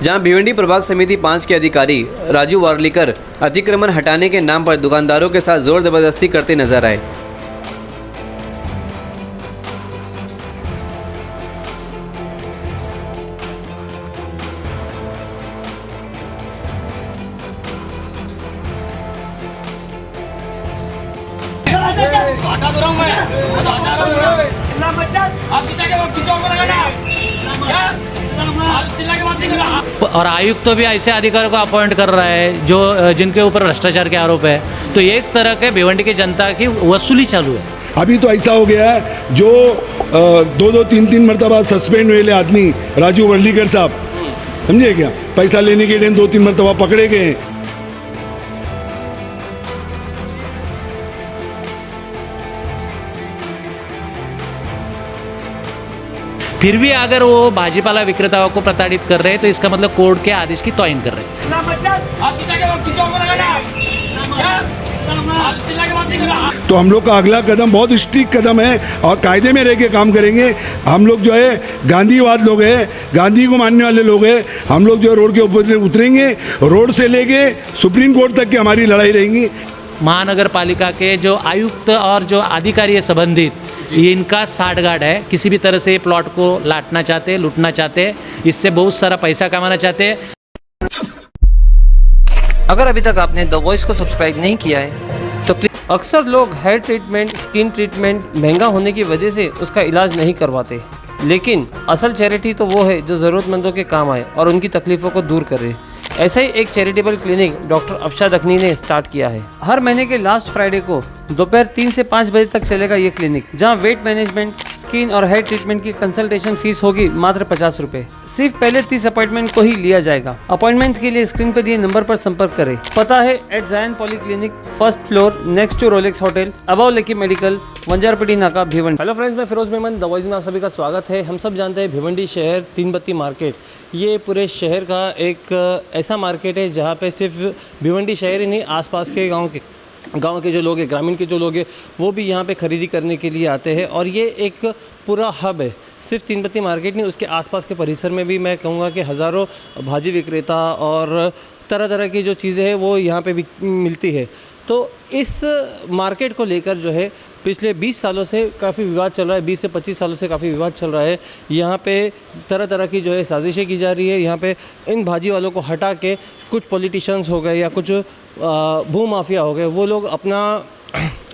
जहां भिवंडी प्रभाग समिति 5 के अधिकारी राजू वार्लीकर अतिक्रमण हटाने के नाम पर दुकानदारों के साथ जोर जबरदस्ती करते नजर आए। और आयुक्त तो भी ऐसे अधिकारियों को अपॉइंट कर रहा है जो जिनके ऊपर भ्रष्टाचार के आरोप है। तो एक तरह के भिवंडी की जनता की वसूली चालू है। अभी तो ऐसा हो गया है जो 2-2, 3-3 मरतबा सस्पेंड हुए आदमी राजू वर्लीकर साहब, समझे क्या, पैसा लेने के लिए 2-3 मरतबा पकड़े गए। फिर भी अगर वो भाजीपाला विक्रेताओं को प्रताड़ित कर रहे हैं तो इसका मतलब कोर्ट के आदेश की तौहीन कर रहे हैं। तो हम लोग का अगला कदम बहुत स्ट्रिक्ट कदम है और कायदे में रह के काम करेंगे। हम लोग जो है गांधीवाद लोग हैं, गांधी को मानने वाले लोग हैं। हम लोग जो रोड के ऊपर उतरेंगे, रोड से लेके सुप्रीम कोर्ट तक की हमारी लड़ाई रहेंगी। महानगर पालिका के जो आयुक्त और जो अधिकारी है संबंधित, ये इनका साठगांठ है। किसी भी तरह से ये प्लॉट को लाटना चाहते, लूटना चाहते, इससे बहुत सारा पैसा कमाना चाहते। अगर अभी तक आपने द वॉइस को सब्सक्राइब नहीं किया है तो प्लीज। अक्सर लोग हेयर ट्रीटमेंट, स्किन ट्रीटमेंट महंगा होने की वजह से उसका इलाज नहीं करवाते, लेकिन असल चैरिटी तो वो है जो ज़रूरतमंदों के काम आए और उनकी तकलीफ़ों को दूर करे। ऐसा ही एक charitable clinic doctor Afsha Dakhni ने स्टार्ट किया है। हर महीने के लास्ट फ्राइडे को दोपहर 3 से 5 बजे तक चलेगा ये क्लिनिक, जहां वेट मैनेजमेंट, स्किन और हेयर ट्रीटमेंट की कंसल्टेशन फीस होगी मात्र 50 रुपए। सिर्फ पहले 30 अपॉइंटमेंट को ही लिया जाएगा। अपॉइंटमेंट के लिए स्क्रीन पर दिए नंबर पर संपर्क करें। पता है at Zion polyclinic, first floor, next to Rolex hotel, above लेकी medical, Vanjarpatti Naka, Bhiwandi. Hello friends, मैं फिरोज मेमन, द वॉइस में आप सभी का स्वागत है। हम सब जानते हैं भिवंडी शहर तीन बत्ती मार्केट, ये पूरे शहर का एक ऐसा मार्केट है जहाँ पे सिर्फ भिवंडी शहर ही नहीं, आसपास के गांव के जो लोग हैं, ग्रामीण के जो लोग हैं, वो भी यहाँ पे ख़रीदी करने के लिए आते हैं। और ये एक पूरा हब है। सिर्फ तीन बत्ती मार्केट नहीं, उसके आसपास के परिसर में भी मैं कहूँगा कि हज़ारों भाजी विक्रेता और तरह तरह की जो चीज़ें हैं वो यहाँ पे भी मिलती है। तो इस मार्केट को लेकर जो है पिछले 20 सालों से काफ़ी विवाद चल रहा है। 20 से 25 सालों से काफ़ी विवाद चल रहा है। यहाँ पे तरह तरह की जो है साजिशें की जा रही है। यहाँ पे इन भाजी वालों को हटा के कुछ पॉलिटिशियंस हो गए या कुछ भू माफिया हो गए, वो लोग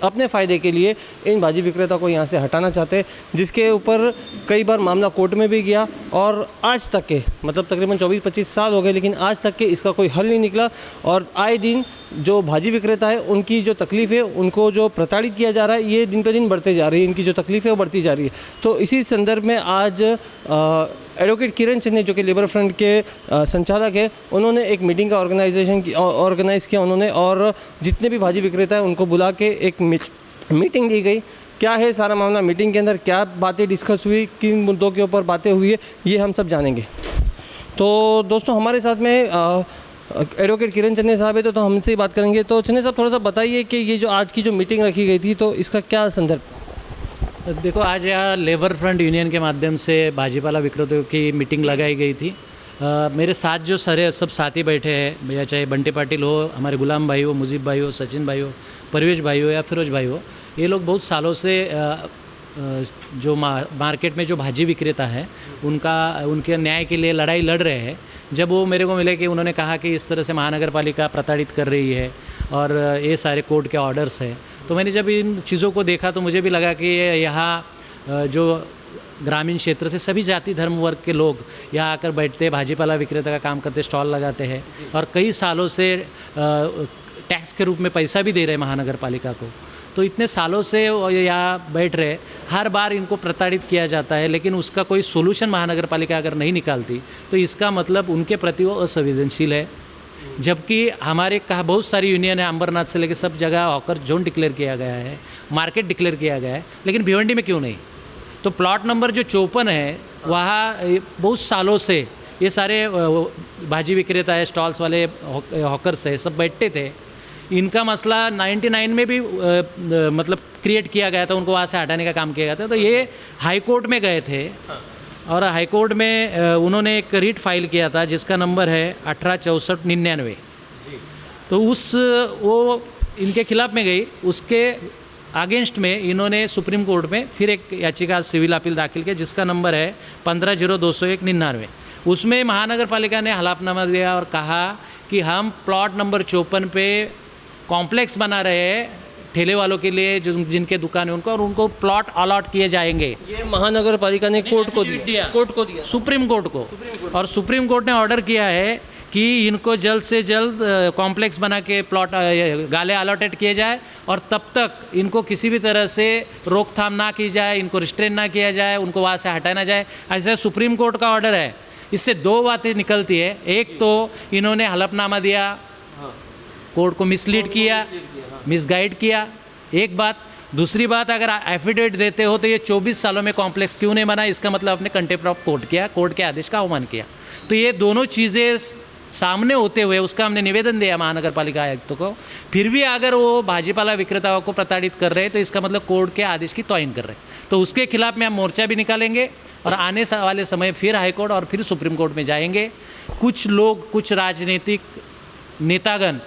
अपने फ़ायदे के लिए इन भाजी विक्रेता को यहाँ से हटाना चाहते हैं, जिसके ऊपर कई बार मामला कोर्ट में भी गया और आज तक के मतलब तकरीबन 24-25 साल हो गए, लेकिन आज तक के इसका कोई हल नहीं निकला। और आए दिन जो भाजी विक्रेता है उनकी जो तकलीफ़ है, उनको जो प्रताड़ित किया जा रहा है, ये दिन पे दिन बढ़ते जा रही है। इनकी जो तकलीफ़ है वो बढ़ती जा रही है। तो इसी संदर्भ में आज एडवोकेट किरण चंद, जो कि लेबर फ्रंट के संचालक है, उन्होंने एक मीटिंग का ऑर्गेनाइज़ किया उन्होंने, और जितने भी भाजी विक्रेता हैं उनको बुला के एक मीटिंग दी गई। क्या है सारा मामला, मीटिंग के अंदर क्या बातें डिस्कस हुई, किन मुद्दों के ऊपर बातें हुई है, ये हम सब जानेंगे। तो दोस्तों, हमारे साथ में एडवोकेट किरण चन्ने साहब है, तो हमसे ही बात करेंगे। तो चन्ने साहब, थोड़ा सा बताइए कि ये जो आज की जो मीटिंग रखी गई थी, तो इसका क्या संदर्भ था? देखो, आज यहाँ लेबर फ्रंट यूनियन के माध्यम से भाजीपाला विक्रेताओं की मीटिंग लगाई गई थी। मेरे साथ जो सब साथी बैठे हैं भैया, चाहे बंटी पाटिल हो, हमारे गुलाम भाई हो, मुजीब भाई हो, सचिन भाई हो, परवेज भाई हो या फिरोज भाई हो, ये लोग बहुत सालों से जो मार्केट में जो भाजी विक्रेता है उनके न्याय के लिए लड़ाई लड़ रहे हैं। जब वो मेरे को मिले कि उन्होंने कहा कि इस तरह से महानगर पालिका प्रताड़ित कर रही है और ये सारे कोर्ट के ऑर्डर्स हैं, तो मैंने जब इन चीज़ों को देखा तो मुझे भी लगा कि यहाँ जो ग्रामीण क्षेत्र से सभी जाति धर्म वर्ग के लोग यहाँ आकर बैठते, भाजीपाला विक्रेता का काम करते, स्टॉल लगाते हैं और कई सालों से टैक्स के रूप में पैसा भी दे रहे हैं महानगर पालिका को। तो इतने सालों से यहाँ बैठ रहे, हर बार इनको प्रताड़ित किया जाता है, लेकिन उसका कोई सोल्यूशन महानगर पालिका अगर नहीं निकालती तो इसका मतलब उनके प्रति वो असंवेदनशील है। जबकि हमारे कहा बहुत सारी यूनियन है, अंबरनाथ से लेकर सब जगह हॉकर जोन डिक्लेयर किया गया है, मार्केट डिक्लेयर किया गया है, लेकिन भिवंडी में क्यों नहीं? तो प्लॉट नंबर जो 54 है, वहाँ बहुत सालों से ये सारे भाजी विक्रेता है, स्टॉल्स वाले, हॉकर्स है, सब बैठते थे। इनका मसला 99 में भी मतलब क्रिएट किया गया था, उनको वहाँ से हटाने का काम किया गया था। तो ये हाई कोर्ट में गए थे और हाई कोर्ट में उन्होंने एक रिट फाइल किया था जिसका नंबर है 186499। तो वो इनके खिलाफ में गई, उसके अगेंस्ट में इन्होंने सुप्रीम कोर्ट में फिर एक याचिका सिविल अपील दाखिल किया जिसका नंबर है 15020199। उसमें महानगर पालिका ने हलफनामा दिया और कहा कि हम प्लॉट नंबर 54 पे कॉम्प्लेक्स बना रहे हैं ठेले वालों के लिए, जो जिनके दुकान है उनको, और उनको प्लॉट अलॉट किए जाएंगे। ये महानगर पालिका ने कोर्ट को दिया, सुप्रीम कोर्ट को। और सुप्रीम कोर्ट ने ऑर्डर किया है कि इनको जल्द से जल्द कॉम्प्लेक्स बना के प्लॉट गाले अलॉटेड किए जाए, और तब तक इनको किसी भी तरह से रोकथाम ना की जाए, इनको रिस्ट्रेन ना किया जाए, उनको वहाँ से हटाया ना जाए। ऐसा सुप्रीम कोर्ट का ऑर्डर है। इससे दो बातें निकलती है, एक तो इन्होंने हलफनामा दिया, कोर्ट को मिसलीड किया, मिसगाइड किया, एक बात। दूसरी बात, अगर एफिडेविट देते हो तो ये 24 सालों में कॉम्प्लेक्स क्यों नहीं बना, इसका मतलब आपने कंटेम्प्ट ऑफ कोर्ट किया, कोर्ट के आदेश का अवमान किया। तो ये दोनों चीज़ें सामने होते हुए उसका हमने निवेदन दिया महानगर पालिका आयुक्तों को। फिर भी अगर वो भाजीपाला विक्रेताओं को प्रताड़ित कर रहे हैं तो इसका मतलब कोर्ट के आदेश की तौहीन कर रहे हैं। तो उसके खिलाफ में हम मोर्चा भी निकालेंगे और आने वाले समय फिर हाईकोर्ट और फिर सुप्रीम कोर्ट में जाएंगे। कुछ लोग, कुछ राजनीतिक नेतागण,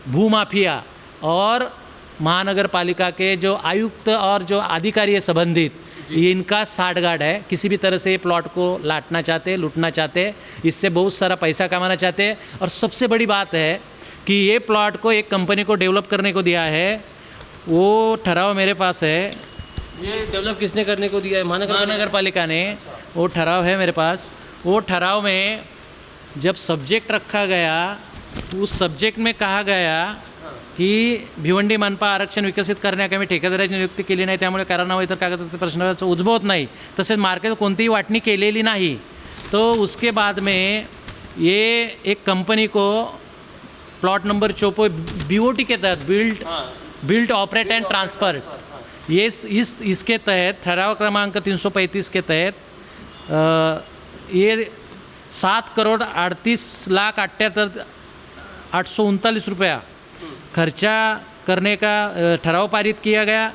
भूमाफिया और महानगर पालिका के जो आयुक्त और जो अधिकारी है संबंधित, ये इनका साठगांठ है। किसी भी तरह से ये प्लॉट को लाटना चाहते, लूटना चाहते, इससे बहुत सारा पैसा कमाना चाहते हैं। और सबसे बड़ी बात है कि ये प्लॉट को एक कंपनी को डेवलप करने को दिया है, वो ठराव मेरे पास है। ये डेवलप किसने करने को दिया है? महानगर पालिका ने। वो ठराव है मेरे पास। वो ठराव में जब सब्जेक्ट रखा गया, उस सब्जेक्ट में कहा गया की भिवंडी मनपा आरक्षण विकसित करण्याकरता ठेकेदाराची नियुक्ती केली नाही, त्यामुळे करांना व इतर कागदपत्र प्रश्न उद्भवत नाही, तसेच मार्केट कोणतीही वाटणी केलेली नाही। तो उसके बाद में ये एक कंपनी को प्लॉट नंबर 54 BOT के तहत बिल्ड ऑपरेट एंड ट्रांसफर, ये इसके तहत ठराव क्रमांक 335 के तहत ये 7,38,78,839 रुपया खर्चा करने का ठराव पारित किया गया,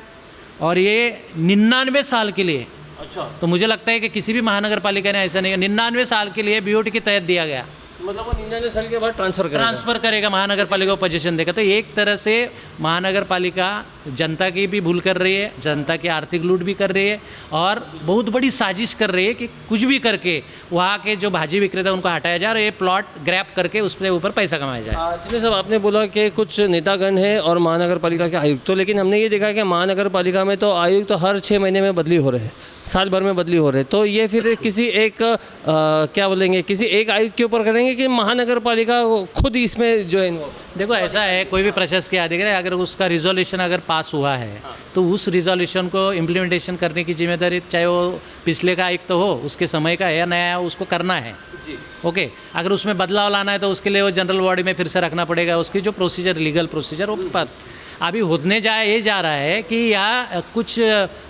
और ये 99 साल के लिए। अच्छा, तो मुझे लगता है कि किसी भी महानगर पालिका ने ऐसा नहीं, 99 साल के लिए BOT के तहत दिया गया। मतलब वो 99 साल के बाद ट्रांसफर करेगा, महानगर पालिका को पोजीशन देगा। तो एक तरह से महानगर पालिका जनता की भी भूल कर रही है, जनता की आर्थिक लूट भी कर रही है, और बहुत बड़ी साजिश कर रही है कि कुछ भी करके वहाँ के जो भाजी विक्रेता उनको हटाया जाए और ये प्लॉट ग्रैब करके उसके ऊपर पैसा कमाया जाए। चलिए साहब, आपने बोला कि कुछ नेतागण हैं और महानगर पालिका के आयुक्त, तो लेकिन हमने ये देखा कि महानगर पालिका में तो आयुक्त तो हर 6 महीने में बदली हो रहे हैं, साल भर में बदली हो रहे, तो ये फिर किसी एक क्या बोलेंगे, किसी एक आयुक्त के ऊपर करेंगे कि महानगर पालिका खुद इसमें जो है इन्वॉल्व? देखो, ऐसा है, कोई भी प्रशासकीय अधिकारी अगर उसका रिजोल्यूशन अगर पास हुआ है तो उस रिजोल्यूशन को इम्प्लीमेंटेशन करने की जिम्मेदारी चाहे वो पिछले का आयुक्त हो, उसके समय का है या नया, उसको करना है। ओके, अगर उसमें बदलाव लाना है तो उसके लिए वो जनरल बॉडी में फिर से रखना पड़ेगा, उसकी जो प्रोसीजर, लीगल प्रोसीजर, वो पर अभी होने जा रहा है कि यहाँ कुछ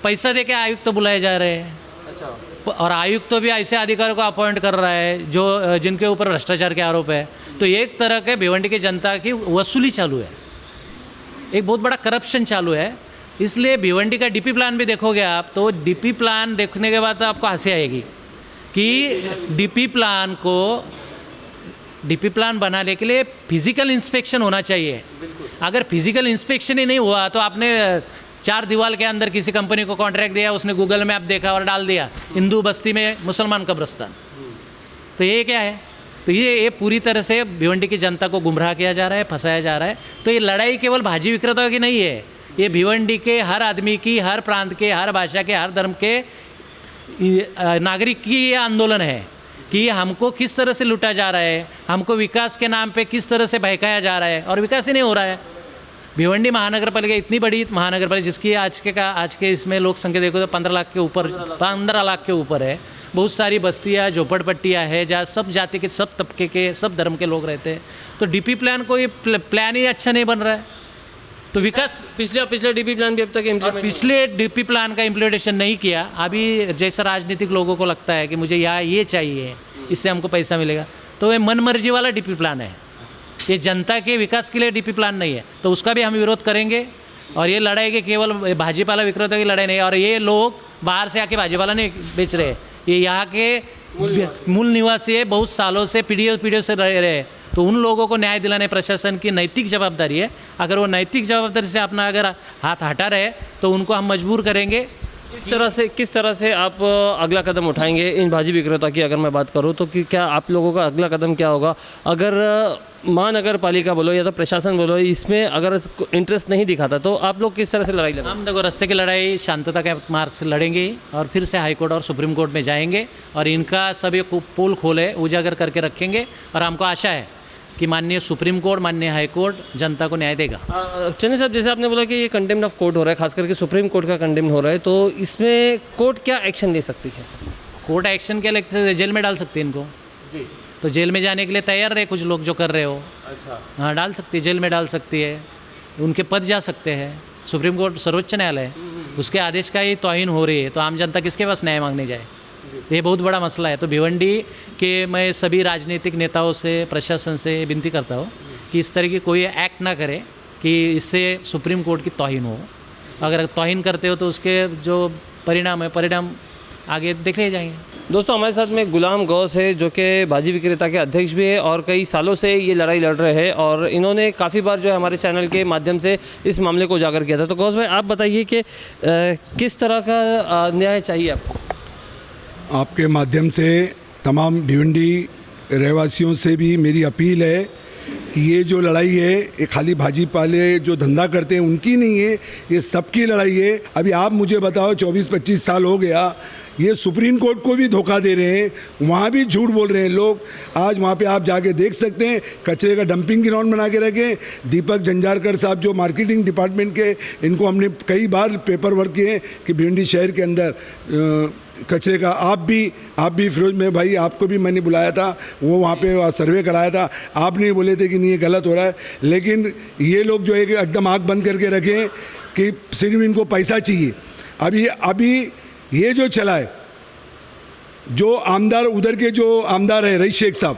पैसा दे के आयुक्त तो बुलाए जा रहे हैं। अच्छा। और आयुक्त तो भी ऐसे अधिकारियों को अपॉइंट कर रहा है जो जिनके ऊपर भ्रष्टाचार के आरोप है। तो एक तरह के भिवंडी की जनता की वसूली चालू है, एक बहुत बड़ा करप्शन चालू है। इसलिए भिवंडी का DP प्लान भी देखोगे आप, तो DP प्लान देखने के बाद तो आपको हंसी आएगी कि DP प्लान बनाने के लिए फिजिकल इंस्पेक्शन होना चाहिए। अगर फिजिकल इंस्पेक्शन ही नहीं हुआ तो आपने 4 दीवार के अंदर किसी कंपनी को कॉन्ट्रैक्ट दिया, उसने गूगल मैप देखा और डाल दिया हिंदू बस्ती में मुसलमान कब्रिस्तान। तो ये क्या है? तो ये पूरी तरह से भिवंडी की जनता को गुमराह किया जा रहा है, फंसाया जा रहा है। तो ये लड़ाई केवल भाजी विक्रेताओं की नहीं है, ये भिवंडी के हर आदमी की, हर प्रांत के, हर भाषा के, हर धर्म के नागरिक की ये आंदोलन है कि हमको किस तरह से लूटा जा रहा है, हमको विकास के नाम पे किस तरह से बहकाया जा रहा है, और विकास ही नहीं हो रहा है। भिवंडी महानगर पालिका इतनी बड़ी महानगर पालिका जिसकी आज के इसमें लोक संख्या देखो तो 15 लाख के ऊपर है। बहुत सारी बस्तियाँ, झोपड़पट्टियाँ हैं जहाँ सब जाति के, सब तबके के, सब धर्म के लोग रहते हैं। तो DP प्लान को, ये प्लान ही अच्छा नहीं बन रहा है। तो विकास पिछले DP प्लान भी अब तक पिछले DP प्लान का इम्प्लीमेंटेशन नहीं किया। अभी जैसा राजनीतिक लोगों को लगता है कि मुझे ये चाहिए, इससे हमको पैसा मिलेगा, तो ये मनमर्जी वाला DP प्लान है, ये जनता के विकास के लिए DP प्लान नहीं है। तो उसका भी हम विरोध करेंगे। और ये लड़ाई के केवल भाजीपाला विक्रेताओं की लड़ाई नहीं है, और ये लोग बाहर से आके भाजीपाला नहीं बेच रहे हैं, ये यहाँ के मूल निवासी है, बहुत सालों से पीढ़ियों से रह रहे हैं। तो उन लोगों को न्याय दिलाने प्रशासन की नैतिक जवाबदारी है। अगर वो नैतिक जवाबदारी से अपना अगर हाथ हटा रहे तो उनको हम मजबूर करेंगे। किस तरह से आप अगला कदम उठाएंगे इन भाजी विक्रेता की अगर मैं बात करूं तो कि क्या आप लोगों का अगला कदम क्या होगा? अगर महानगर पालिका बोलो या तो प्रशासन बोलो, इसमें अगर इंटरेस्ट नहीं दिखाता तो आप लोग किस तरह से लड़ाई लड़ेंगे? हम देखो रास्ते की लड़ाई शांतता के मार्ग से लड़ेंगे और फिर से हाई कोर्ट और सुप्रीम कोर्ट में जाएंगे और इनका सभी पोल खोले उजागर करके रखेंगे। और हमको आशा है कि माननीय सुप्रीम कोर्ट, माननीय हाई कोर्ट जनता को न्याय देगा। चंद्र साहब, जैसे आपने बोला कि ये कंटेम्प्ट ऑफ कोर्ट हो रहा है, खास करके सुप्रीम कोर्ट का कंटेम्प्ट हो रहा है, तो इसमें कोर्ट क्या एक्शन ले सकती है? कोर्ट एक्शन क्या लगता जेल में डाल सकती है इनको जी। तो जेल में जाने के लिए तैयार रहे कुछ लोग जो कर रहे हो। अच्छा, हाँ, डाल सकती है, जेल में डाल सकती है, उनके पद जा सकते हैं। सुप्रीम कोर्ट सर्वोच्च न्यायालय, उसके आदेश का ही तौहीन हो रही है, तो आम जनता किसके पास न्याय मांगने जाए? ये बहुत बड़ा मसला है। तो भिवंडी के मैं सभी राजनीतिक नेताओं से, प्रशासन से विनती करता हूँ कि इस तरह की कोई एक्ट ना करे कि इससे सुप्रीम कोर्ट की तौहीन हो। अगर तौहीन करते हो तो उसके जो परिणाम है, परिणाम आगे देखे जाएंगे। दोस्तों, हमारे साथ में गुलाम गौस है जो कि भाजी विक्रेता के अध्यक्ष भी है और कई सालों से ये लड़ाई लड़ रहे हैं और इन्होंने काफ़ी बार जो है हमारे चैनल के माध्यम से इस मामले को उजागर किया था। तो गौस भाई, आप बताइए कि किस तरह का न्याय चाहिए आपको? आपके माध्यम से तमाम भिवंडी रहवासियों से भी मेरी अपील है कि ये जो लड़ाई है ये खाली भाजी पाले जो धंधा करते हैं उनकी नहीं है, ये सबकी लड़ाई है। अभी आप मुझे बताओ, 24-25 साल हो गया, ये सुप्रीम कोर्ट को भी धोखा दे रहे हैं, वहाँ भी झूठ बोल रहे हैं लोग। आज वहाँ पे आप जाके देख सकते हैं, कचरे का डंपिंग ग्राउंड बना के रखे। दीपक जंजारकर साहब जो मार्केटिंग डिपार्टमेंट के, इनको हमने कई बार पेपर वर्क किए कि भिवंडी शहर के अंदर कचरे का आप भी फिरोज में भाई, आपको भी मैंने बुलाया था, वो वहाँ पे सर्वे कराया था, आप नहीं बोले थे कि नहीं ये गलत हो रहा है। लेकिन ये लोग जो है कि एकदम आँख बंद करके रखें कि सिर्फ इनको पैसा चाहिए। अभी ये जो चला है, जो आमदार उधर के जो आमदार है रईस शेख साहब,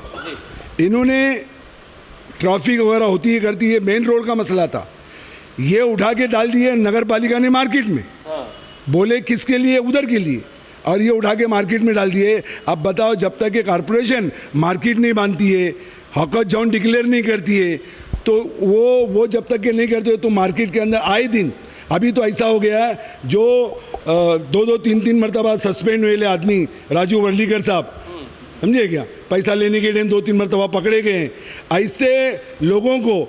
इन्होंने ट्रैफिक वगैरह होती है करती है, मेन रोड का मसला था, ये उठा के डाल दिए नगर पालिका ने मार्केट में। बोले किसके लिए? उधर के लिए, और ये उठा के मार्केट में डाल दिए। अब बताओ, जब तक ये कॉरपोरेशन मार्केट नहीं बांधती है, हॉकर्स जोन डिक्लेयर नहीं करती है, तो वो जब तक ये नहीं करते हो तो मार्केट के अंदर आए दिन, अभी तो ऐसा हो गया है जो 2-2, 3-3 मरतबा सस्पेंड हुए आदमी, राजू वर्लीकर साहब, समझिए क्या, पैसा लेने के टाइम 2-3 मरतबा पकड़े गए हैं। ऐसे लोगों को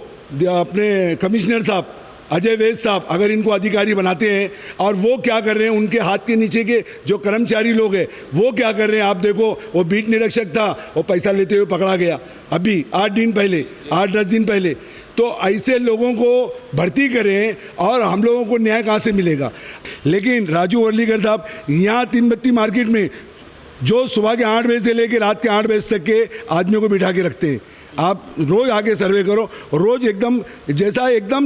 अपने कमिश्नर साहब अजय वैद साहब अगर इनको अधिकारी बनाते हैं, और वो क्या कर रहे हैं, उनके हाथ के नीचे के जो कर्मचारी लोग हैं वो क्या कर रहे हैं, आप देखो, वो बीट निरीक्षक था, वो पैसा लेते हुए पकड़ा गया अभी 8-10 दिन पहले। तो ऐसे लोगों को भर्ती करें और हम लोगों को न्याय कहाँ से मिलेगा? लेकिन राजू वर्लीकर साहब यहाँ 3 बत्ती मार्केट में जो सुबह के 8 बजे से लेकर रात के 8 बजे तक के आदमियों को बिठा के रखते हैं। आप रोज़ आके सर्वे करो, रोज़ एकदम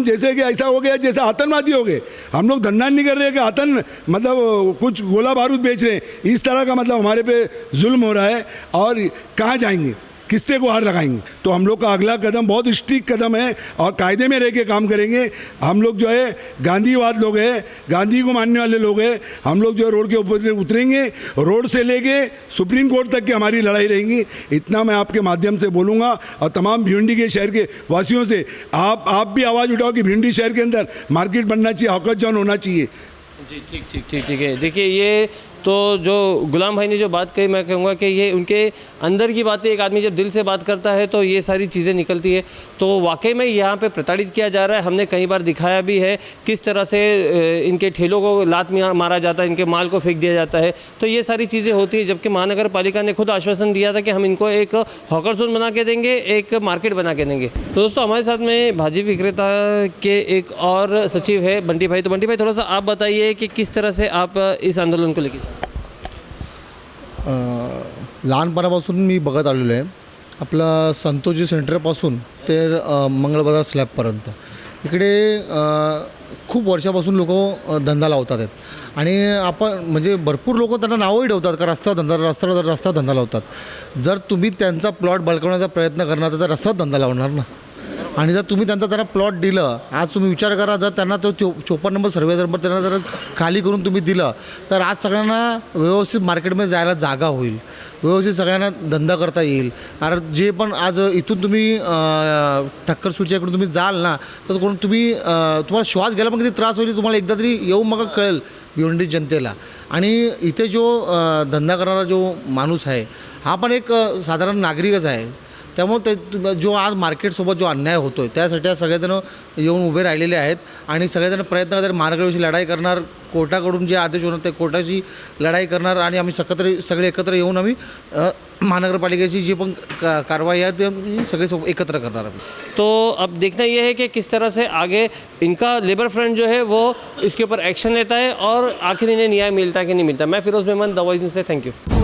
जैसे कि ऐसा हो गया जैसे आतंकवादी हो गए। हम लोग धंधा नहीं कर रहे कि आतंक मतलब कुछ गोला बारूद बेच रहे हैं, इस तरह का मतलब हमारे पे जुल्म हो रहा है। और कहाँ जाएंगे, किससे को हार लगाएंगे? तो हम लोग का अगला कदम बहुत स्ट्रिक्ट कदम है और कायदे में रह के काम करेंगे। हम लोग जो है गांधीवाद लोग हैं, गांधी को मानने वाले लोग हैं। हम लोग जो है रोड के ऊपर उतरेंगे, रोड से लेके सुप्रीम कोर्ट तक की हमारी लड़ाई रहेंगी। इतना मैं आपके माध्यम से बोलूँगा और तमाम भिवंडी के शहर के वासियों से आप भी आवाज़ उठाओ कि भिवंडी शहर के अंदर मार्केट बनना चाहिए, हॉकर्स जोन होना चाहिए। जी, ठीक है। देखिए, ये तो जो गुलाम भाई ने जो बात कही, मैं कहूँगा कि ये उनके अंदर की बातें, एक आदमी जब दिल से बात करता है तो ये सारी चीज़ें निकलती है। तो वाकई में यहाँ पे प्रताड़ित किया जा रहा है। हमने कई बार दिखाया भी है किस तरह से इनके ठेलों को लात मारा जाता है, इनके माल को फेंक दिया जाता है। तो ये सारी चीज़ें होती है, जबकि महानगर पालिका ने खुद आश्वासन दिया था कि हम इनको एक हॉकर जोन बना के देंगे, एक मार्केट बना के देंगे। तो दोस्तों, हमारे साथ में भाजी विक्रेता के एक और सचिव है बंटी भाई। तो बंटी भाई, थोड़ा सा आप बताइए कि किस तरह से आप इस आंदोलन को लेकर? लहानपणापासून मी बघत आलेलो आहे, आपलं संतोषी सेंटरपासून ते मंगळ बाजार स्लॅबपर्यंत इकडे खूप वर्षापासून लोक धंदा लावतात आहेत आणि आपण म्हणजे भरपूर लोक त्यांना नावही ठेवतात का रस्ता धंदा लावतात। जर तुम्ही त्यांचा प्लॉट बळकवण्याचा प्रयत्न करणार तर रस्त्यावर धंदा लावणार ना। आणि जर तुम्ही त्यांना प्लॉट दिलं, आज तुम्ही विचार करा, जर त्यांना तो 54 नंबर सर्वे नंबर त्यांना जर खाली करून तुम्ही दिलं तर आज सगळ्यांना व्यवस्थित मार्केटमध्ये जायला जागा होईल, व्यवस्थित सगळ्यांना धंदा करता येईल. कारण जे पण आज इथून तुम्ही ठक्कर सूचीकडून तुम्ही जाल ना, तर कोण तुम्ही तुम्हाला श्वास घ्यायला पण किती त्रास होईल तुम्हाला एकदा तरी येऊन मग कळेल भिवंडी जनतेला. आणि इथे जो धंदा करणारा जो माणूस आहे हा पण एक साधारण नागरिकच आहे. त्यामुळे ते जो आज मार्केटसोबत जो अन्याय होतो आहे त्यासाठी सगळेजण येऊन उभे राहिलेले आहेत आणि सगळेजण प्रयत्न करतात, महानगरपालिकेची लढाई करणार, कोर्टाकडून जे आदेश होणार ते कोर्टाची लढाई करणार आणि आम्ही सगळे एकत्र येऊन आम्ही महानगरपालिकेची जी पण कारवाई आहे ते सगळे एकत्र करणार आम्ही. तो अब देखना ये है कि किस तरह से आगे इनका लेबर फ्रंट जो है वो इसके ऊपर एक्शन लेता है और आखिर इन्हें न्याय मिलता है कि नहीं मिलता. मैं Firoz Memon, the Voice News से थैंक यू.